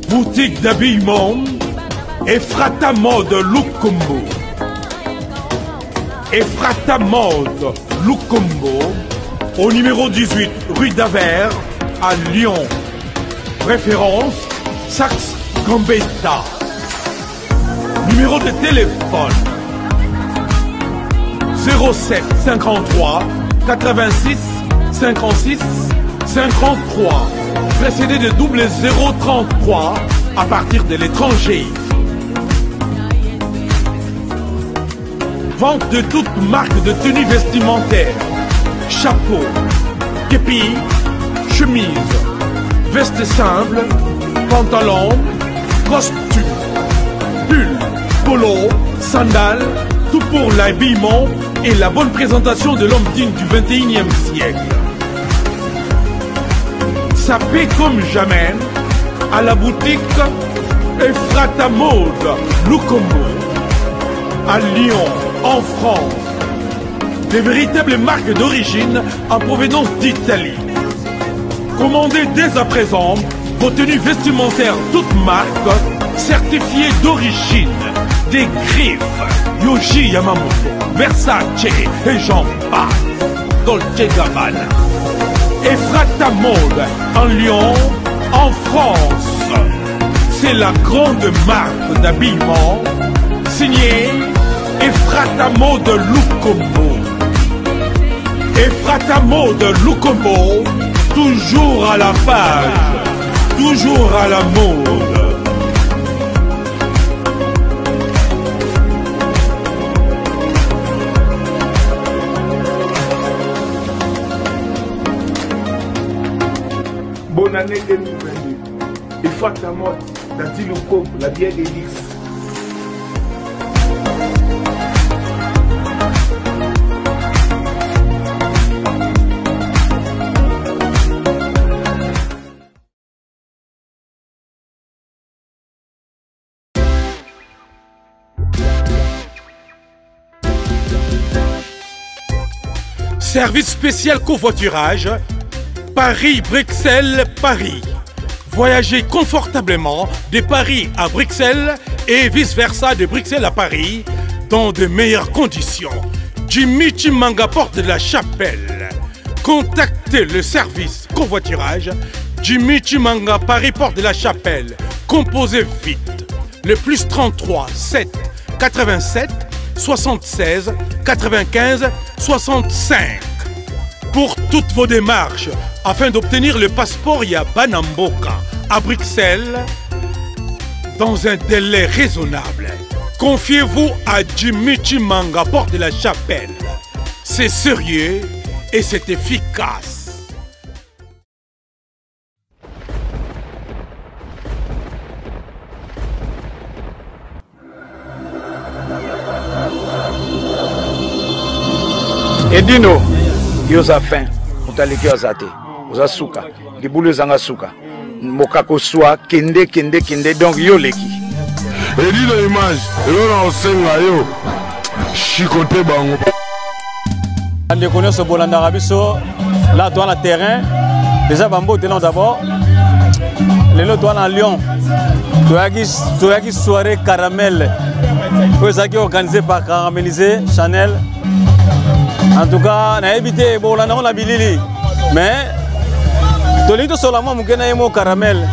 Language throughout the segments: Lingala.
Boutique d'habillement Ephrata Mode Lukombo. Ephrata Mode Lukombo, au numéro 18 rue d'Avers à Lyon. Référence Saxe Gambetta. Numéro de téléphone 07 53 86 56 53, précédé de double 033 à partir de l'étranger. Vente de toutes marques de tenues vestimentaires, chapeau, képi, chemise, veste simple, pantalon, costume, pull, polo, sandales, tout pour l'habillement et la bonne présentation de l'homme digne du 21e siècle. Ça paie comme jamais à la boutique Ephrata Mode Lukombo à Lyon, en France. Des véritables marques d'origine en provenance d'Italie. Commandez dès à présent vos tenues vestimentaires toutes marques certifiées d'origine. Des griffes Yohji Yamamoto, Versace et j'en passe. Dolce Gabbana. Ephrata Mode en Lyon, en France. C'est la grande marque d'habillement signée Ephrata Mode Lukombo. Ephrata Mode Lukombo, toujours à la page, toujours à la mode. Bonne année 2022. Ephrata Mode, Dati Lukombo, la bière d'Élix. Service spécial covoiturage, Paris-Bruxelles-Paris. Voyagez confortablement de Paris à Bruxelles et vice-versa de Bruxelles à Paris dans de meilleures conditions. Jimmy Chimanga, porte de la Chapelle. Contactez le service covoiturage Jimmy Chimanga, Paris, porte de la Chapelle. Composez vite. Le plus 33 7 87 76 95 65 pour toutes vos démarches afin d'obtenir le passeport Yabanamboka à Bruxelles dans un délai raisonnable. Confiez-vous à Jimmy Chimanga, porte de la Chapelle. C'est sérieux et c'est efficace. Edino, yoza fin, utaleki ozate, oza suka, libulu zanga suka, mokako swa, kende, donc yo leki. Edino image, yo na osenga yo, chikote bango. Ande connaît ce bolanda rabiso, là toi le terrain, déjà bambo tenant d'abord, les lots toi en Lyon, toi qui soirée caramel, qui organisé par Caramélisé, Chanel. En tout cas, on a évité bolanda on a bilili, mais tolito seulement mukena yemo caramel.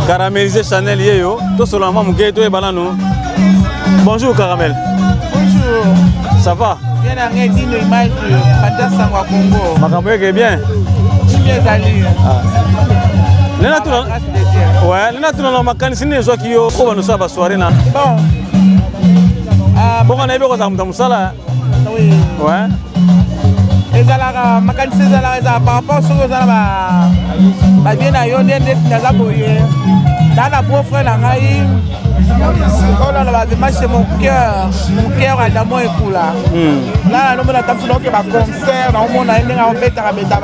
caramélisé Chanel Yeyo. Tout ce moment, mon gars, tout est banano. Bonjour, Caramel. Bonjour. Ça va? Bien à une image de Pata Sangwa Congo. Macamboué qui est bien. Bien allé. Ouais, les nations n'ont pas qu'un signe soit qui au nous savent soirée là. Bon. Bon, on a vu qu'on a ça là. Oui. Ouais. Les alara, ma canne alara, par rapport à ce que ça bien à yon net nazaboye. Dans la beau frère Nangaï. Oh là là, c'est mon cœur à l'amour et pour là. Là, nous avons un concert, nous avons un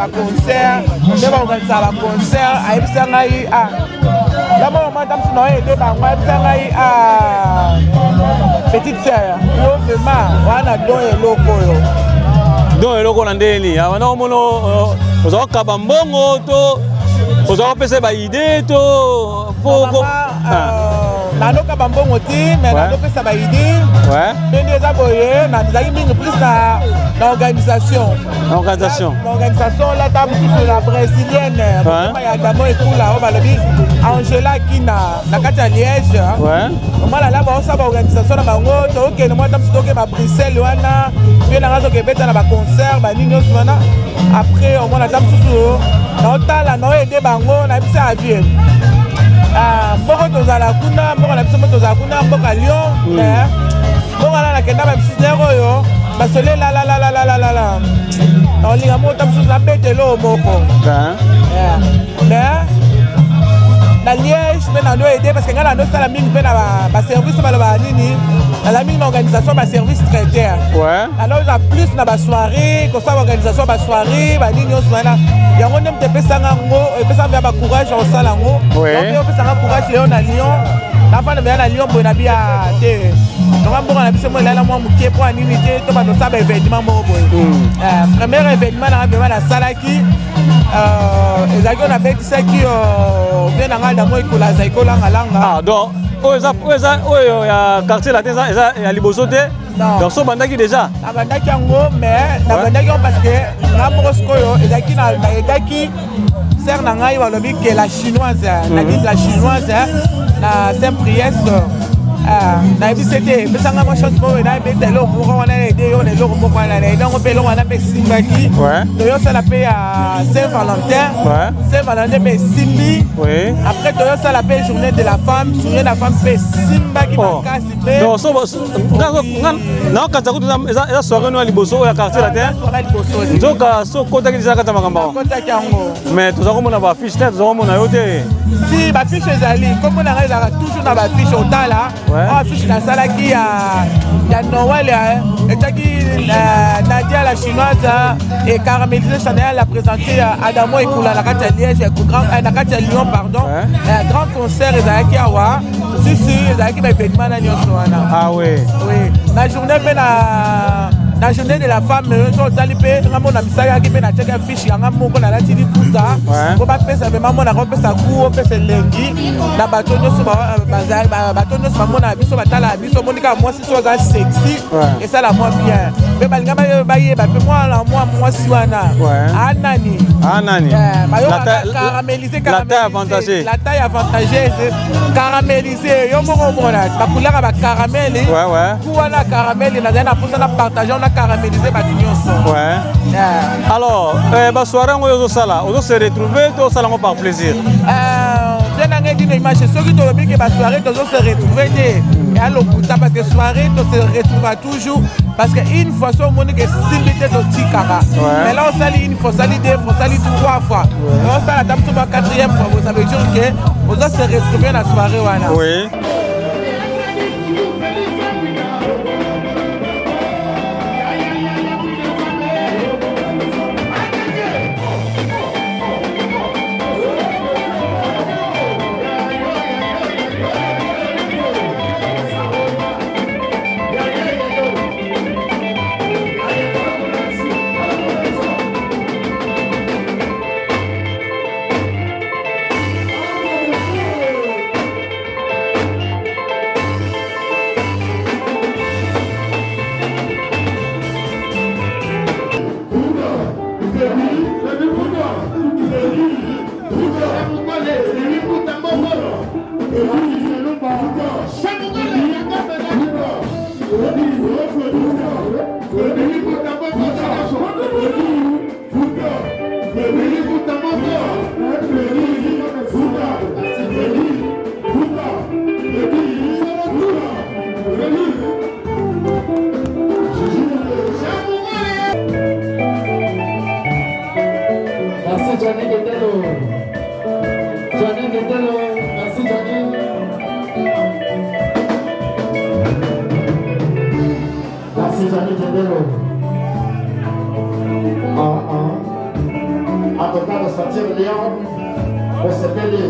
concert, nous avons un concert, à Epsangaï. Là, nous avons un petite sœur, nous avons un don et loco. Donc, le loco landéni, avant nous avons kabambongo, nous avons fait des idées, nano ka bambongo ti mais nano pesa ba idée ouais bende za boye na dizaki mingi plus na organisation là ta sur la brésilienne ouais ya damo ekula o balobi Angela Kina na kati ya Liège ouais mala la ba sa ba organisation na bango to okene moi tam stoke ba Bruxelles wana bien na ngazo ke beta na ba concert ba nino swana après au moins na tam susu na otala na aider bango na bisa avion mboko tozala kuna mboko na biso mo tozala kuna mboka Lyon mais mboko na kenda ba bisinero oyo basole la olinga mo tamusu na betelo moko mais na Liège mais na doit aider parce que ngana ndo sala mingi pe na ba service ba nini la mingi organisation ba service traiteur ouais alors la plus na ba soirée comme ça organisation ba soirée ba nini on soana yango nem te pesanga ngo pesa via ba courage au sala ngo donc pesanga courage Léon à Lyon la fa na Lyon bona bia te donc mbongo na biso mo la mo mukie po nini te to ba no saba événement mo boy premier événement na ba na salaki ezaki on a fait ça qui vient dans moi ikola za ikola ngalanga ah donc oyo ya quartier latin ça ya liboso te donc so bandaki déjà na bandaki yango mais na bandaki parce que na moskoyo ezaki na edaki ser na ngai walobi que la chinoise na dit la chinoise na Saint-Priest na bisete pesanga mo chance mo na betelo mo wana ide yo le loko mo wana na donc pelo wana pe simbaki to yo sala pe à Saint-Valentin pe simbi après to yo sala pe journée de la femme pe simbaki makasi pe donc so na kata kutu eza soirée no liboso ya quartier latin nzoka so kota ki zaka tamagamba kota kyango mais to zako mona ba fiche tête zako mona yo te si ba fiche ezali comme na ngala toujours na ba fiche otala affiche na salaki ya Noël etaki Nadia la chinoise et caramélisé Chanel a présenté Adamo Ekula na kati ya Liège na kati ya Lyon pardon grand concert ezalaki awa si ezalaki ba événement na nyonso wana ah oui na journée pe na journée de la femme so tali pe ngamo na misaya ki pe na check fiche yanga moko na lati liputa ko ba pesa be mamo na ko pesa ku pesa lengi na bato nyonso bato nyonso mona biso batala biso monika moi si so ga sexy et ça la moi bien be balinga ba ye ba pe moi si wana anani la taille avantagée caramélisé yo moko mona ba couleur ba caramel ku wana caramel na na posa na partager on a caramélisé ba nyonso alors ba soirée on se retrouver to sala par plaisir bien ngé dîner image soki to bi ke ba soirée to se retrouver et à l'okuta parce que soirée to se retrouve toujours parce que une fois so moni que simité to tikara mais là on sali une fois sali deux fois sali trois fois on sala tam to ba quatrième fois vous savez dire que on doit se retrouver la soirée wana oui En tout cas, de sortir le lion pour se payer.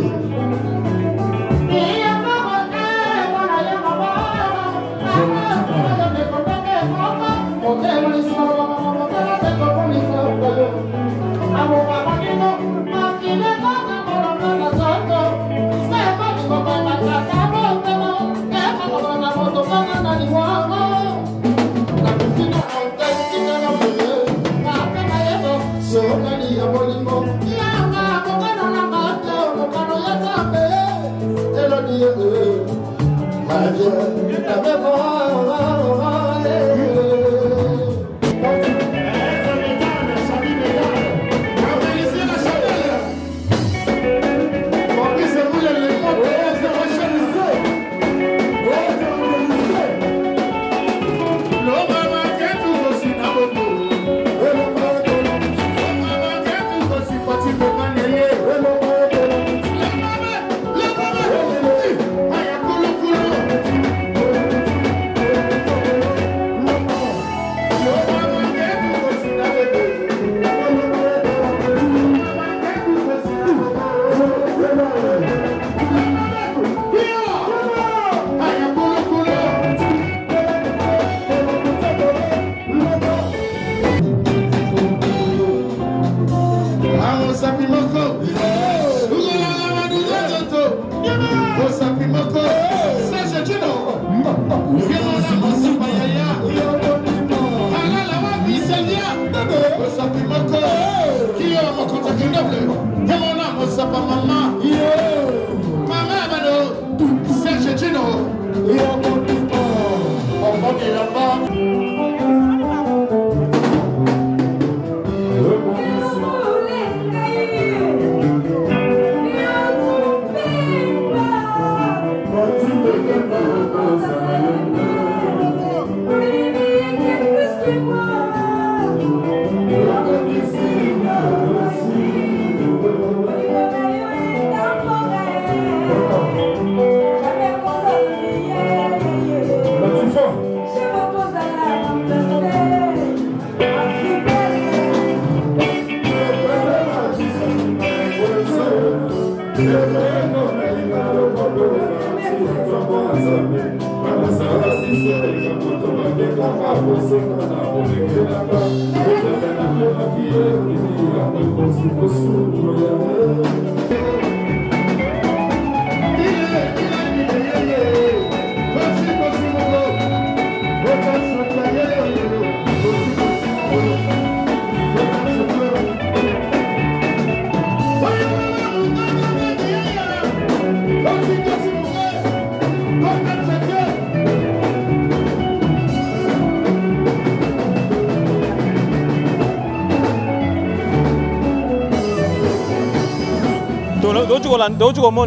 D'autres comme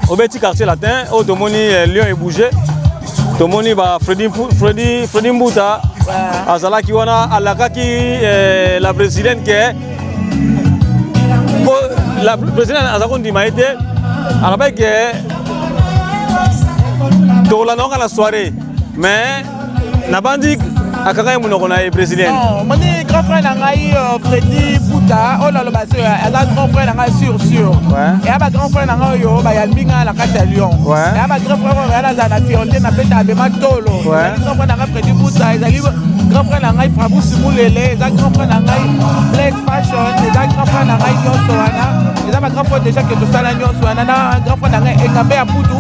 au petit quartier latin, au Tomoni Lion et bougé. Tomoni ba Freddy Mbouta, Azala qui wana alaka qui la présidente qui est la présidente Azakon di maïté, arabe qui est tola non à la soirée, mais nabandi akaka munokona e président. Non, mon grand frère nangai Freddy Mbouta, oh là là c'est un grand frère nangai sûr. Et un grand frère nangai yo ba yalbinga la carte à Lyon. Et un grand frère là za na fionté na peta abema tolo. Grand frère nangai Freddy Mbouta, ezali grand frère nangai Frabou Simulele, ezali grand frère nangai Black Fashion, ezali grand frère nangai Nyonso wana. Ezali ma grand frère déjà que to sala Nyonso wana na grand frère nangai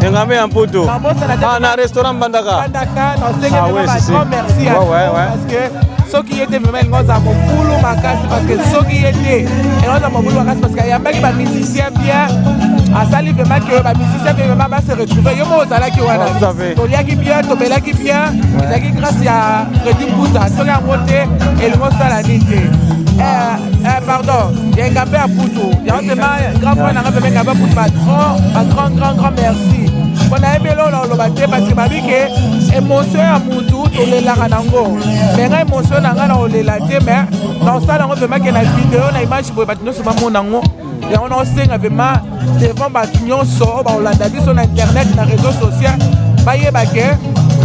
Engambe en Poutou. Ah na restaurant Bandaka. Non, c'est grand merci à parce que ceux qui étaient vraiment dans mon boulot ma casse parce que ceux qui étaient dans mon boulot ma casse parce qu'il y a même des musiciens bien asali vraiment que bamusicien vraiment va se retrouver yo mo ozalaki wana toliaki bien tobelaki bien ezalaki grâce à Freddy Mbuta soki yango te elingi osala nini te pardon ya Ngambe ya Putu yango tema grand frère nanga mpe Ngambe ya Putu grand merci mpona ebele oyo oloba te parce que babi ke émotion ya mutu tolelaka nango mais nga émotion na nga na olela te mais na osala yango vraiment ke na video na image boye bato nyonso bamona yango yango na osenga vraiment devant bato nyonso oyo baolanda biso na internet na réseau social bayeba ke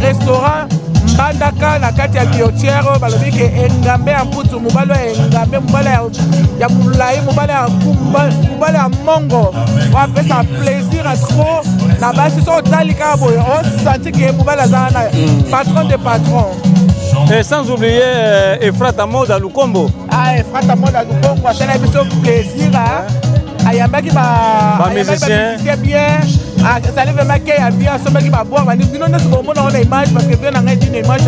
restaurant mbandaka na kati ya biotiere oyo balobi ke Engambe ya Putu mobali oyo Engambe mobali ya molai mobali ya mongo oapesa plaisir a trop na basi so otali kaka boye osanti ke mobali aza na patron de patron. Et sans oublier Efrata Moda Lukombo. Ah, Efrata Moda Lukombo, c'est un peu plaisir. Ayambaki ba musicien bien. Ça ne veut pas qu'il y a bien ce qui va boire. Nous ne sommes pas dans l'image parce que bien on a une image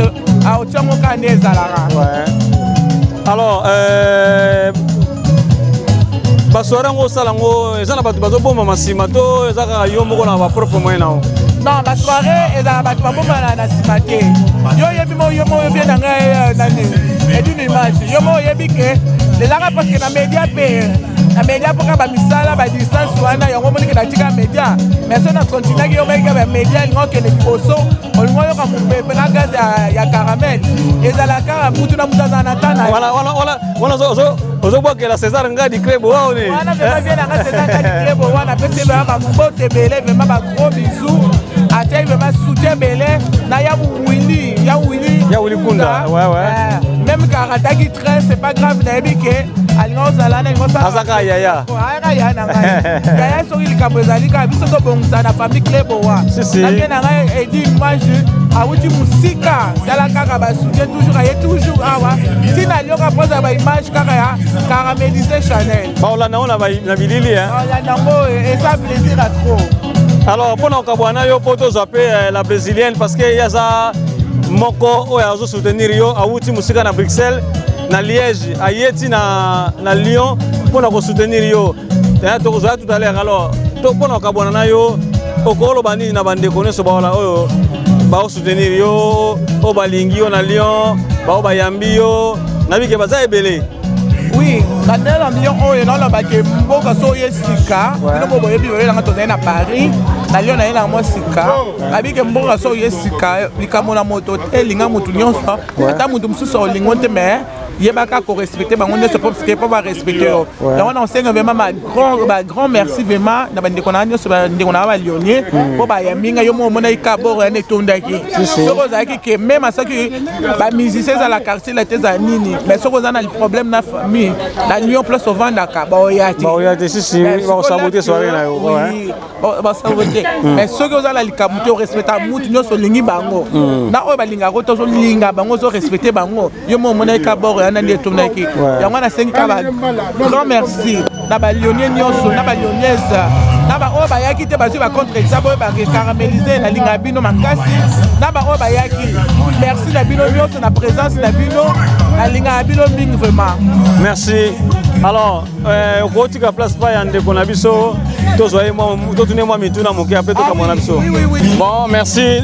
à hauteur mon canet Zalara. Alors, basorango salango ezana batu bazoboma masimato ezaka yo moko na ba propre moyen nao. Non, la soirée est dans la cimatière. Yo mo vient dans une image. Yo mo yebi que les arabes parce que na média na média pour ka misala ba distance wana yango moni ke na tika média. Mais ça na continue que yo ka ba média ngo ke le poso, on ngo yo ka mpepe na gaz ya caramel. Ezala ka mutu na mutaza na tana. Voilà ozo boa que la César Ngadi Krebo wa ni. Wana vient na César Ngadi Krebo wana pese ba mbote belé vraiment ba gros bisous. Ate vraiment soutien belé na ya Willy Kunda ouais même Karata qui traîne c'est pas grave na ebike alingo zala na ngo sa azaka yaya ya na yaya so il kabezali ka biso to bongsa na famille Klebo wa na bien na edi image awuti musika dala kaka ba soutien toujours awa tina lyoka poza ba image kaka ya caramélisé Chanel baola na ona ba na bilili hein baola nango et ça plaisir à trop. Alors, pour nous, yo poto la brésilienne parce que yaza moko oyazo soutenir yo awuti musika na Bruxelles, na Liège, ayeti na Lyon pour nous soutenir yo. To zo tout à l'heure alors, to pour nous yo okolo bani na bande connaître ba ola oyo ba soutenir yo o balingi yo na Lyon, ba bayambi yo, na bike baza ebele. Oui, dans le Lyon, on est dans le baquet, Mboka Soye Sika, nous avons vu à Paris, dans Lyon, on est dans le Sika, avec Mboka Soye Sika, les Kamona Moto, et les Gamotunions, Tamoudum sous Lingon de mer, Yebaka pour respecter, mais on ne se peut pas respecter. Donc on enseigne vraiment un grand merci vraiment, dans les Konanios, on a Lyonnais, pour Bayaminga, Yomo Monaïka, Boran et Tondaki. C'est même à ça que les musiciens à la quartier, la thèse à Nini, mais ce qu'on a le problème dans la famille. La Lyon plus au Vandaka, Baoyati. Baoyati, si, on saboter soirée là. Oui, on va saboter. Mais ceux qui ont la Likamuti, on respecte à Moutinho sur Lingi Bango. Na o balinga roto sur Linga Bango, on respecte Bango. Yomo Monaïka Boran et Tondaki. Yango na 5 kaba. Grand merci. Na ba Lyonnais nyonso, na ba Lyonnaise. Na ba o bayaki te bazu ba contre exabo ba caraméliser na linga bino makasi. Na ba o bayaki. Merci na bino nyonso na présence na bino. Na linga bino mingi vraiment. Merci. Alors, au côté de la place pas yande konabiso, to tourner moi mituna moké après to kamonabiso. Oui. Bon, merci.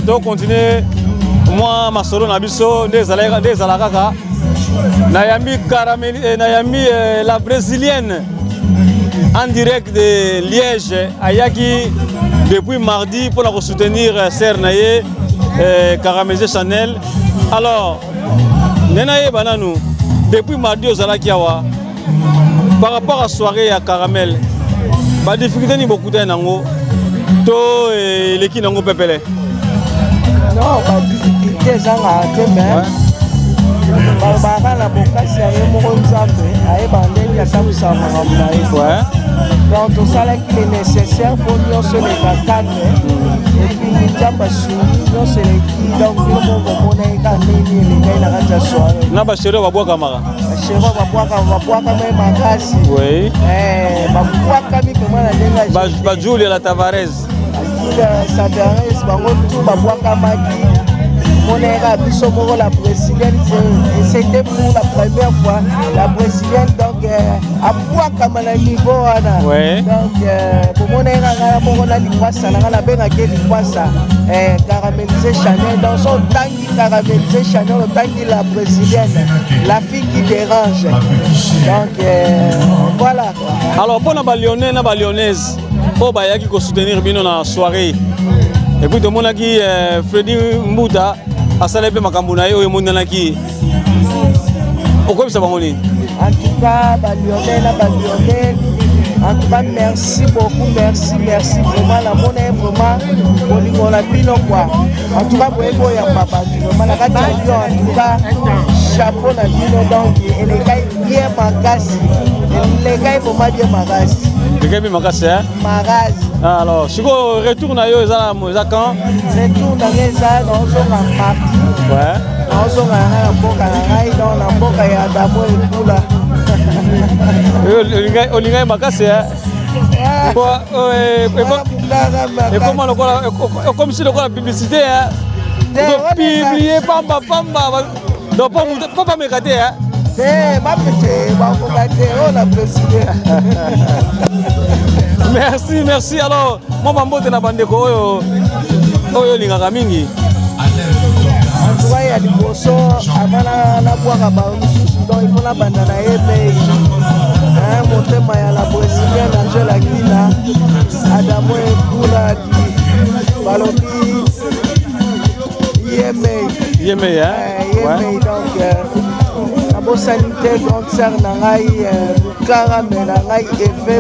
Donc continuer. Moi ma solo nabiso des alakaka. Nayami caramel, Nayami la brésilienne en direct de Liège, Ayaki depuis mardi pour la soutenir Sernaye caramélisé Chanel. Alors, Nenaye Bananou depuis mardi aux Alakiawa. Par rapport à la soirée à Caramel, la difficulté n'est beaucoup d'engo. To l'équipe n'engo pepele. Non, la difficulté c'est à Barbara la bokasi ya ye moko nzambe ayeba ndenge atambusa makambo na ye. Donc tosala qu'il est nécessaire pour nyonso eleka cadre epuis nzambe asungi nyonso eleki donc biloko komona ye kaka ndenge elekai na kati ya soirée. Na basheri babwakamaka basheri babwakama ye makasi babwakami pema na ndenge bajulia la Tavares Tavares bango tu babwakamaki mon ère biso moko la brésilienne c'était pour la première fois la brésilienne donc apwaka na niveau wana donc pour mon ère ngala moko na likwasa na benga ke likwasa caramélisé Chanel dans son tangi caramélisé Chanel au tangi la brésilienne la fille qui dérange donc voilà. Alors pour na Lyonnais na Lyonnaise pour bayaki ko soutenir bino na soirée et puis tout le monde qui Freddy Mbouta a salé pe makambo na yo emondanaki pourquoi ça va moni en tout cas Lyonnais na Lyonnais en tout cas merci beaucoup merci vraiment la monnaie vraiment on la bino quoi en tout cas boyebo ya papa vraiment la kati en tout cas chapeau na bino donc et les gars bien makasi les gars pour ma bien makasi les gars bien makasi hein makasi alors si go retour na yo za quand retour na ça dans son parti ouais dans son na mboka na ngai dans la mboka ya Adamo et Kula olinga makasi et comment le comme si le publicité publier pamba donc pas me gâter merci alors moi bambote na bandeko oyo lingaka mingi ya liboso avant na bwaka bamosusu donc il faut la banda na ye mei motema ya la brésilienne Angela Kila Adamo Ekula balobi yemei donc nabosani te concert na ngai lukarame na ngai efe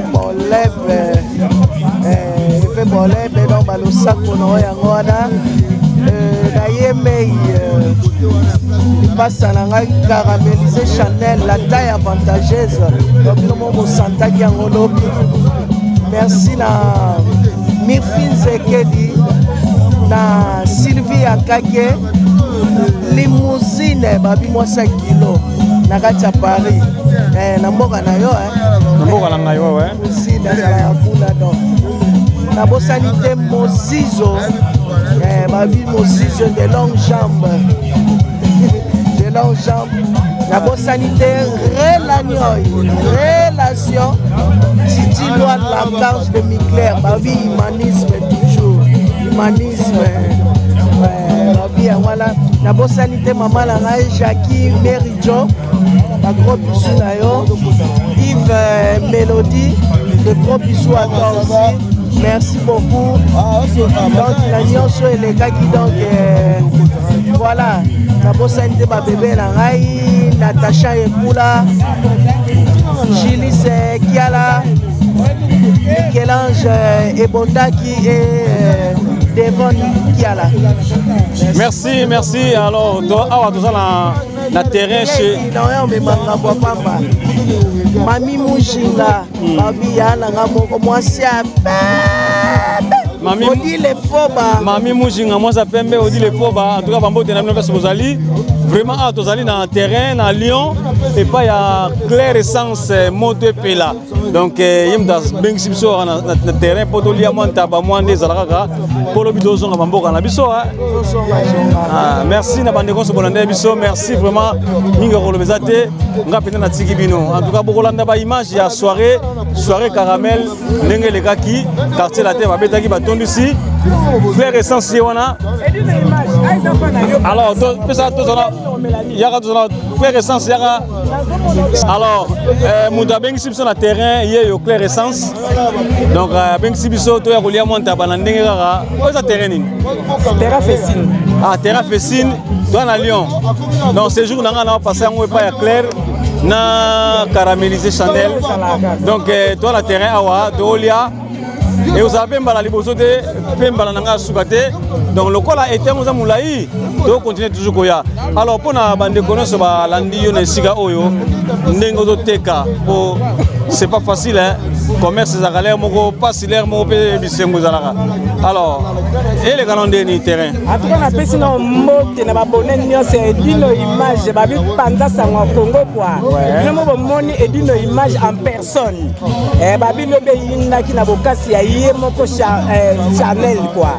bolebe donc balosako na oyo yango wana na yemei lipasa na ngai caramélisé Chanel la taille avantageuse donc nomo bosantaki yango lobi merci na Mirfin Zekedi na Sylvie Akake limousine babi mwasa kilo na kati ya Paris na mboka na yo na mboka na ngai wewe limousine ya kuna donc na bosani te Mosizo babi Mosizo de longues jambes la bosani te relation Titi Loa la marche de Micler babi humanisme toujours humanisme babi voilà na bosani te maman la ngai Jackie Merijo la gros bisou na yo Yves Mélodie de gros bisous à toi aussi merci beaucoup donc la nyonso elekaki donc voilà na bosani te babebe na ngai Natacha Ekula Gilis Kiala Michel-Ange Ebondaki et Devon Kiala. Merci alors awa toza na terrain chez Mami Mujinga babi ya nanga moko mwasi ya Odile Foba Mami Mujinga mwasa pembe Odile Foba en tout cas bambote na bino pesa bozali vraiment a tozali na terrain na Lyon et pas ya clair essence moto pela donc yimda bengisi biso na terrain poto lia monta ba mwande zalaka polo bidozo nga bamboka na biso merci na bande konso bolande biso merci vraiment minga kolobeza te nga pena na tiki bino en tout cas bokolanda ba image ya soirée caramel ndenge lekaki quartier la terre babetaki batondisi clair essence wana alors pesa tozana yaka tozana clair essence yaka alors muda bengisi biso na terrain ye yo clair essence donc bengisi biso to ya kolia monta bana ndenge kaka oza terrain nini terrain Fessine terrain Fessine toi na Lyon donc ce jour nanga na passer ngo pas ya clair na caramélisé Chanel donc toi la terrain awa dolia et vous avez mbala liboso te mbala nanga sukate donc le col a été moza moulayi to continuer toujours koya alors pour na bande konoso ba landi yo na sika oyo ndengo to teka po c'est pas facile hein commerce ezalaka moko pasi l'air moko pe bisengo ezalaka. Alors et les calendriers du terrain. En tout cas na pesi na mbote na babone nyonso edino image babi panza sango Congo quoi. Bino mo bomoni edino image en personne. Babi no be yinaki na bokasi ya ye moko Chanel quoi.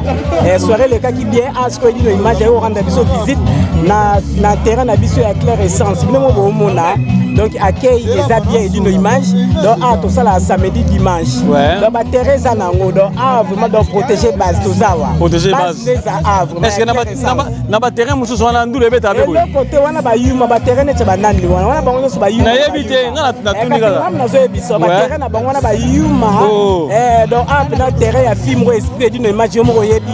Soirée le cas qui bien asko edino image yo rendre biso visite na terrain na biso ya Claire Essence. Bino mo bomona donc accueil les habits edino image donc tout ça la samedi dimanche. Donc ba Teresa nango donc vraiment donc protéger base tozawa. Protéger base. Est-ce que na ba terrain mususu wana ndule beta be boy. Le côté wana ba yuma ba terrain ne ba nandi wana bango nyonso ba yuma. Na yebite ngana na tuni kala. Na zo ebiso ba terrain na bango wana ba yuma. Donc na terrain ya film esprit d'une image yo moko yebi.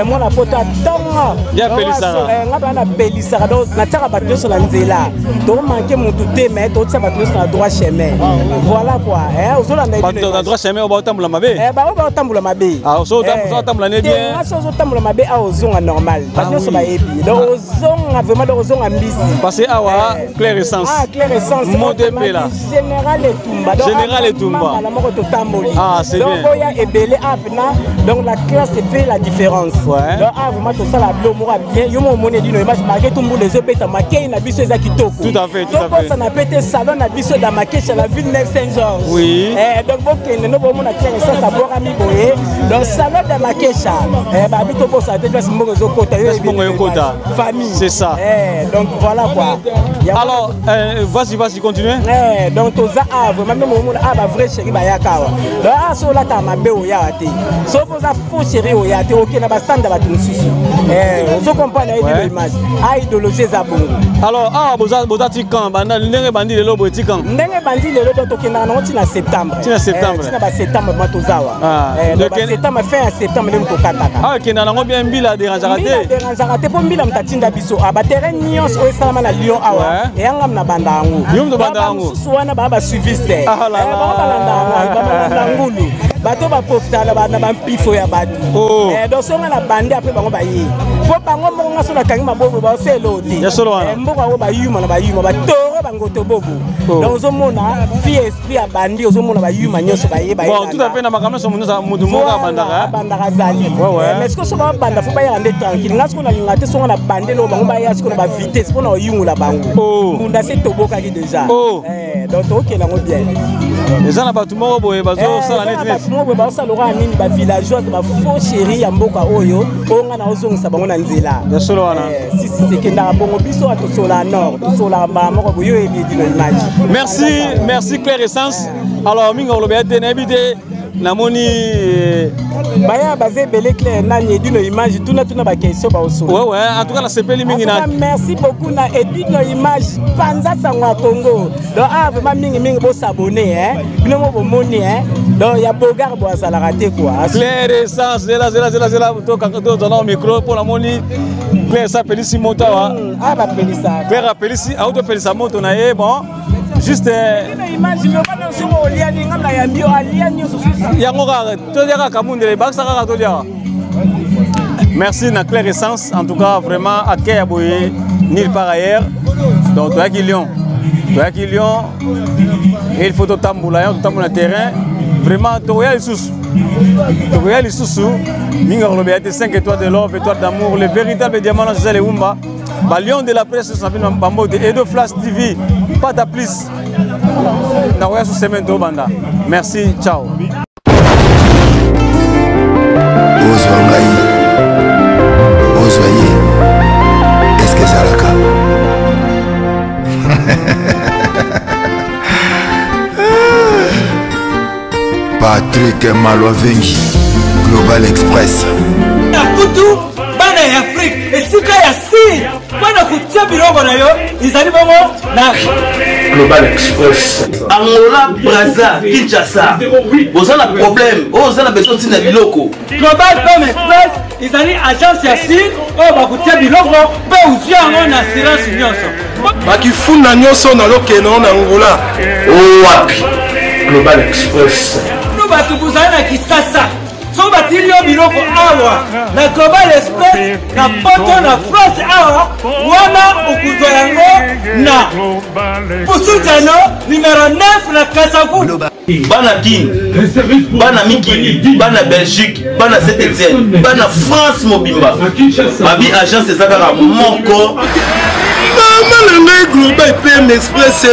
Moi na poto atonga. Ya pelisara. Ngaba na pelisara donc na tsaka ba nyonso la nzela. Donc manquer mon touté mais tout ça ba nyonso na droit chemin. Voilà quoi. Ozolanda idino. Ba droit chemin ba tambula mabe. Ba tambula mabe. Ah so tambula ne bien. So tambula mabe a ozonga normal. Ba nyonso ba yebi. Donc ozonga vraiment donc ozonga mbisi. Parce que awa Claire Essence. Ah Claire Essence. Modèle là. Général Etumba. Général Etumba. Ah c'est bien. Donc oya ebele apna donc la classe fait la différence. Ouais. Donc vraiment tout ça la blomo bien. Yo mo moni dino image marqué tout monde les opeta makei na biso eza kitoko. Tout à fait, tout à fait. Donc ça na pété salon na biso da makei chez la ville Neuf Saint-Georges. Oui. Donc bokene no bomona Claire Essence a boka mi boye. Donc salon da makesha ba bito ko sa te place mbongo zo kota yo kota. Famille. C'est ça. Donc voilà quoi. Alors vas-y continue. Donc toza vraiment même monde a vrai chéri ba yakawa. Donc so la ta mabe o ya te. So poza faux chéri o ya te OK na ba standa ba tunsusu. Ozo comprendre ay image. A idéologie za bongo. Alors boza ti quand banda ndenge bandi lelo bo ti quand. Ndenge bandi lelo to kena na tina septembre. Tina septembre. Tina ba septembre matozawa. Donc septembre fin septembre ndem to kataka. Ah kena nango bien mbila dérangeara te. Dérangeara te po mbila mtatinda biso. Ba terrain nyos o salama na Lyon awa. E anga na banda angu. Yum to banda angu. Suwana ba suiviste. Ba balanda ngulu. Bato ba profita na ba mpifo ya bato. Donc songa na bande après bango ba yi. Po bango mo nga so na kangi mabobo ba selo te. Ya solo wana. Mboka wo ba yuma na ba yuma ba toro bango to bobo. Donc ozomona fi esprit ya bandi ozomona ba yuma nyoso ba ye ba. Bon tout à fait na makambo so munuza mudu moka bandaka. Bandaka zali. Mais est-ce que so ba banda faut ba ya rendre tranquille. Ngasko na ngate songa na bande lo bango ba ya siko na ba vitesse pour na yungu la bango. Munda se toboka ki déjà. Donc OK na ngo bien. Les ana batu moko boye bazo sala net. Moko ba sala ro nini ba villageois ba faux chéri ya mboka oyo onga na ozongisa bango na nzela. Ya solo wana. Si c'est que na bongo biso ato sola nord, to sola ba moko boyo ebi dino image. Merci Claire Essence. Alors minga olobe ate na ebite namoni baya basé belé Claire nani dino image tuna ba question ba oso. Ouais en tout cas la sepeli mingi na. Merci beaucoup na edino image panza sangwa Congo. Donc vraiment mingi bo s'abonner bino mo bomoni donc ya bogar bo azala raté quoi. Claire Essence zela to kanto dans le micro pour la moni Claire ça pelisi motawa. Ba pelisa. Claire pelisi auto pelisa moto na bon. Juste imagine pas sur olia ninga na yambio alia nyoso. Yango ka to dia ka mundele baksa ka to dia. Merci na Claire Essence en tout cas vraiment accueil aboyé nulle part ailleurs. Donc toi qui Lyon. Il faut to tambula na terrain. Vraiment to ya lisusu. Minga lobe ate 5 étoiles de l'or, étoiles d'amour, le véritable diamant c'est les Umba. Lion de la presse ça vient Bambo de Edo Flash TV. Pas de plus. Na roya sous semaine de banda. Merci, ciao. Ozoye. Est-ce que ça le cas? Patrick Malovengi, Global Express. Nakutu bana ya Afrique esika ya si bana kutia bilongo na yo izali bongo na Global Express. Angola, Brazza, Kinshasa. Vous avez un problème. Vous avez besoin de biloko. Global Express izali agence ya si o ba kutia bilongo pe uzia ngo na assurance nyonso. Bakifuna nyonso na lokeno na Angola. Wapi? Global Express. Nous battu buzana kisasa. So batili yo biloko awa. awa na global express na poto na France awa wana okuzwa yango na Pusutano numéro 9 na Kasavu. Bana Kin, Bana Mikili, Bana Belgique, Bana Saint-Etienne, Bana France Mobimba. Mabi agence c'est ça car mon corps. Maman le global PM Express.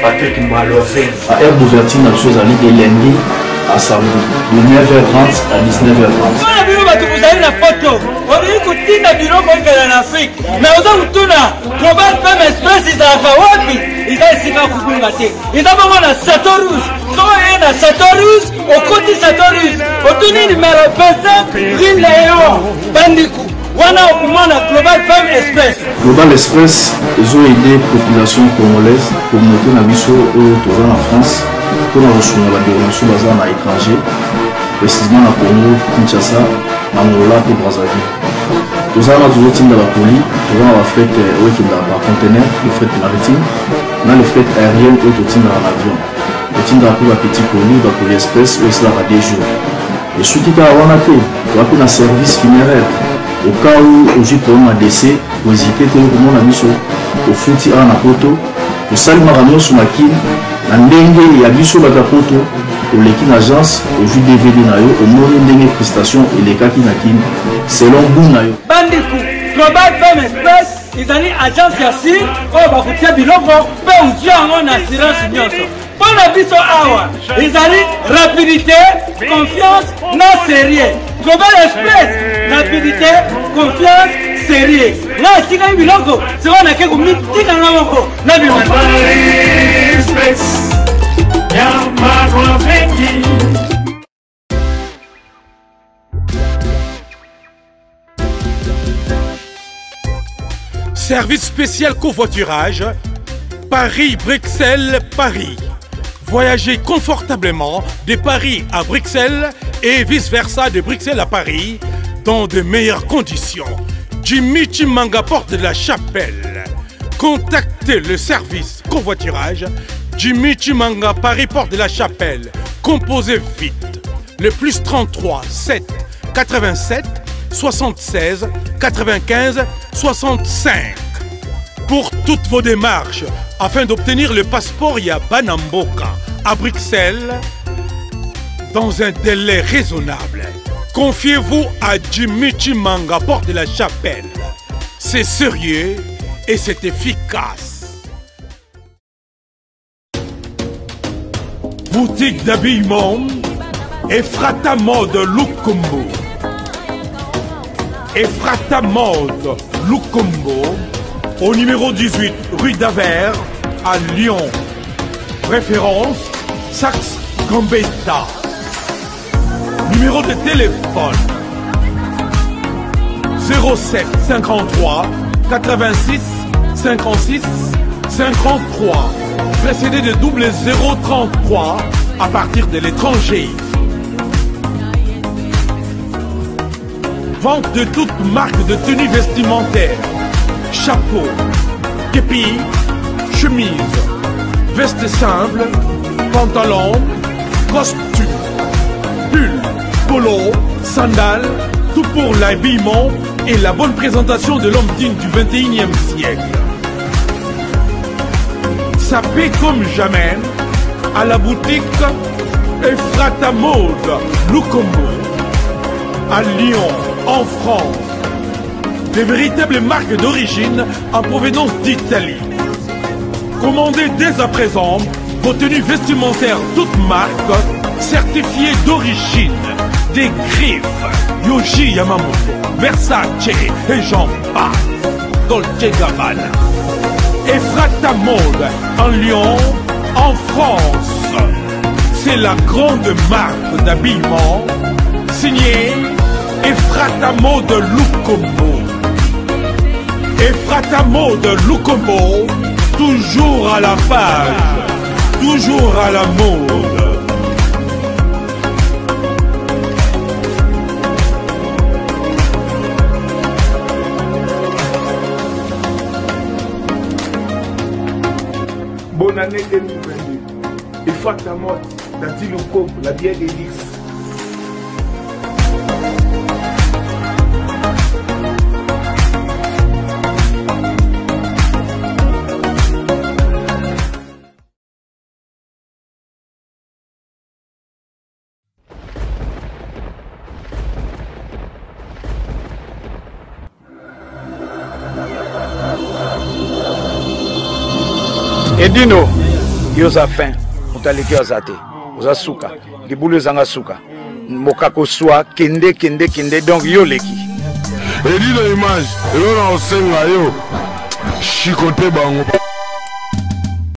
Patrick Malofen. À air d'ouverture na chose à l'idée lundi à samedi de 9h30 à 19h30. Voilà biro batu kuzali na photo. Ori kutinda biro kwa na Afrique. Mais oza kutuna global PM Express izaka wapi? Izasika kubinga te. Izaba na Satorus. Soye na Satorus, okoti Satorus. Otuni numéro 25 Rue Léon Bandikou. Wana okumana Global PM Express. Global Express, ils ont aidé la population congolaise pour monter dans en France, pour recevoir la déronation à l'étranger, précisément à Congo, Kinshasa, Angola et Brazzaville. Nous avons toujours la poli, nous avons la fret par conteneur, le fret maritime, nous avons le fret aérien et le dans l'avion. Nous avons la petite poli, la poli express, où c'est là des jours. Et ce qui est à Wanake, nous avons un service funéraire. Au cas où j'ai problème à décès, vous hésitez tout le monde a mis au fouti à la poto, au salut maramion sur la kin, la dengue et à biso la poto, au l'équipe agence, au jus DVD nayo, au monde dengue prestation et les cas qui n'a kin, selon vous nayo. Bandikou, Global PM Express, ils ont agence Yassine, oh bah vous tiens biloko, mais aussi en assurance nyonso. Pour la biso awa, ils ont rapidité, confiance, non sérieux. Global Express, rapidité, confiance, sérieux. Là, si vous avez un logo, c'est qu'on a quelque chose à l'envoi. Là, vous Service spécial covoiturage, Paris-Bruxelles, Paris. Voyagez confortablement de Paris à Bruxelles et vice-versa de Bruxelles à Paris dans de meilleures conditions. Jimmy Chimanga, porte de la Chapelle. Contactez le service covoiturage Jimmy Chimanga, Paris, porte de la Chapelle. Composez vite. Le plus 33 7 87 76 95 65. Pour toutes vos démarches, afin d'obtenir le passeport Yabanamboka à Bruxelles, dans un délai raisonnable, confiez-vous à Jimmy Chimanga, porte de la Chapelle. C'est sérieux et c'est efficace. Boutique d'habillement Ephrata Mode Lukombo. Ephrata Mode Lukombo, au numéro 18 rue d'Avers à Lyon. Référence Saxe Gambetta. Numéro de téléphone 07 53 86 56 53, précédé de double 033 à partir de l'étranger. Vente de toutes marques de tenues vestimentaires, chapeau, képi, chemise, veste simple, pantalon, costume, pull, polo, sandales, tout pour l'habillement et la bonne présentation de l'homme digne du 21e siècle. Ça paie comme jamais à la boutique Ephrata Mode Lukombo à Lyon, en France. Des véritables marques d'origine en provenance d'Italie. Commandez dès à présent vos tenues vestimentaires toutes marques certifiées d'origine. Des griffes, Yohji Yamamoto, Versace et j'en passe. Dolce Gabbana. Ephrata Mode en Lyon, en France. C'est la grande marque d'habillement signée Ephrata Mode Lukombo. Ephrata Mode Lukombo, toujours à la page, toujours à la mode. Bonne année 2022. Ephrata Mode, Dati Lukombo, la bière d'Élix. edino yo oza fin moto aleki aza te oza suka libulu ezanga suka mokako swa kende donc yo leki edino image elona osenga yo chikote bango